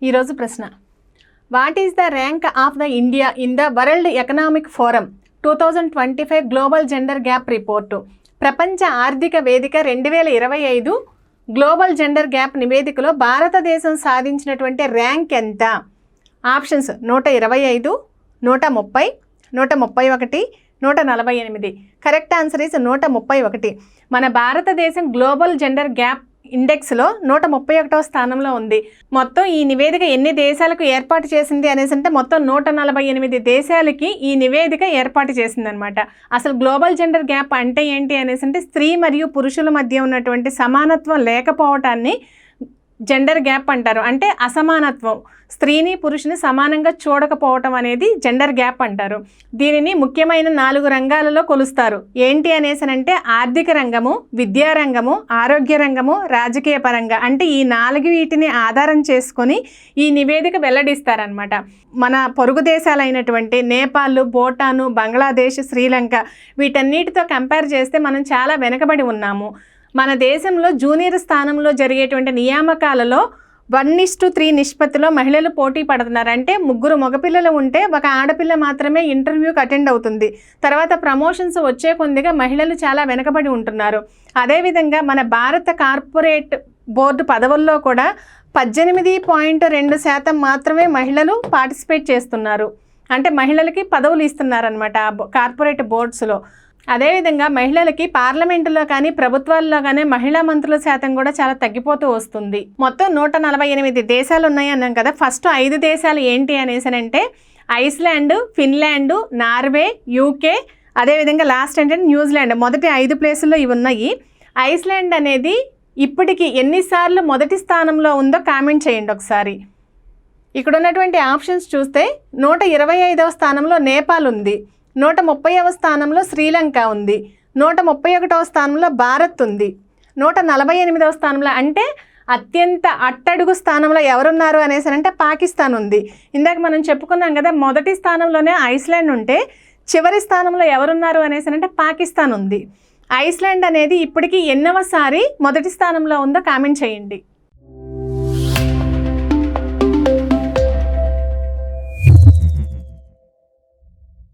ఈరోజు ప్రశ్న, what is the rank of the India in the world economic forum 2025 global gender gap report? ప్రపంచ ఆర్థిక వేదిక 2025 global gender gap నివేదికలో భారతదేశం సాధించినటువంటి ర్యాంక్ ఎంత? ఆప్షన్స్ 125, 130, 131, 148. Correct answer is 131. మన భారతదేశం గ్లోబల్ జెండర్ గ్యాప్ ఇండెక్స్లో 131వ స్థానంలో ఉంది. మొత్తం ఈ నివేదిక ఎన్ని దేశాలకు ఏర్పాటు చేసింది అనేసి అంటే మొత్తం 148 దేశాలకి ఈ నివేదిక ఏర్పాటు చేసిందనమాట. అసలు గ్లోబల్ జెండర్ గ్యాప్ అంటే ఏంటి అనేసి అంటే స్త్రీ మరియు పురుషుల మధ్య ఉన్నటువంటి సమానత్వం లేకపోవటాన్ని జెండర్ గ్యాప్ అంటారు. అంటే అసమానత్వం, స్త్రీని పురుషుని సమానంగా చూడకపోవటం అనేది జెండర్ గ్యాప్ అంటారు. దీనిని ముఖ్యమైన 4 రంగాలలో కొలుస్తారు. ఏంటి అనేసనంటే ఆర్థిక రంగము, విద్యా రంగము, ఆరోగ్య రంగము, రాజకీయ పరంగా. అంటే ఈ 4 వీటిని ఆధారం చేసుకొని ఈ నివేదిక వెల్లడిస్తారనమాట. మన పొరుగు దేశాలైనటువంటి నేపాల్, భూటాను, బంగ్లాదేశ్, శ్రీలంక వీటన్నిటితో కంపేర్ చేస్తే మనం చాలా వెనకబడి ఉన్నాము. మన దేశంలో జూనియర్ స్థానంలో జరిగేటువంటి నియామకాలలో 1:3 నిష్పత్తిలో మహిళలు పోటీ పడుతున్నారు. అంటే 3 మగపిల్లలు ఉంటే ఒక ఆడపిల్ల మాత్రమే ఇంటర్వ్యూకి అటెండ్ అవుతుంది. తర్వాత ప్రమోషన్స్ వచ్చే కొద్దిగా మహిళలు చాలా వెనకబడి ఉంటున్నారు. అదేవిధంగా మన భారత కార్పొరేట్ బోర్డు పదవుల్లో కూడా 18.2% మాత్రమే మహిళలు పార్టిసిపేట్ చేస్తున్నారు. అంటే మహిళలకి పదవులు ఇస్తున్నారనమాట కార్పొరేట్ బోర్డ్స్లో. అదేవిధంగా మహిళలకి పార్లమెంటులో కానీ ప్రభుత్వాల్లో కానీ మహిళా మంత్రుల శాతం కూడా చాలా తగ్గిపోతూ వస్తుంది. మొత్తం 148 దేశాలు ఉన్నాయి అన్నాం కదా. ఫస్ట్ 5 దేశాలు ఏంటి అనేసనంటే ఐస్లాండ్, ఫిన్లాండ్, నార్వే, యూకే, అదేవిధంగా లాస్ట్ ఏంటంటే న్యూజిలాండ్. మొదటి 5 ప్లేసుల్లో ఇవి ఉన్నాయి. ఐస్లాండ్ అనేది ఇప్పటికి ఎన్నిసార్లు మొదటి స్థానంలో ఉందో కామెంట్ చేయండి ఒకసారి. ఇక్కడ ఉన్నటువంటి ఆప్షన్స్ చూస్తే 125వ స్థానంలో నేపాల్ ఉంది, 130వ స్థానంలో శ్రీలంక ఉంది, 131వ స్థానంలో భారత్ ఉంది, 148వ స్థానంలో అంటే అత్యంత అట్టడుగు స్థానంలో ఎవరున్నారు అనేసి అంటే పాకిస్తాన్ ఉంది. ఇందాక మనం చెప్పుకున్నాం కదా, మొదటి స్థానంలోనే ఐస్లాండ్ ఉంటే చివరి స్థానంలో ఎవరున్నారు అనేసి అంటే పాకిస్తాన్ ఉంది. ఐస్లాండ్ అనేది ఇప్పటికీ ఎన్నవసారి మొదటి స్థానంలో ఉందో కామెంట్ చేయండి.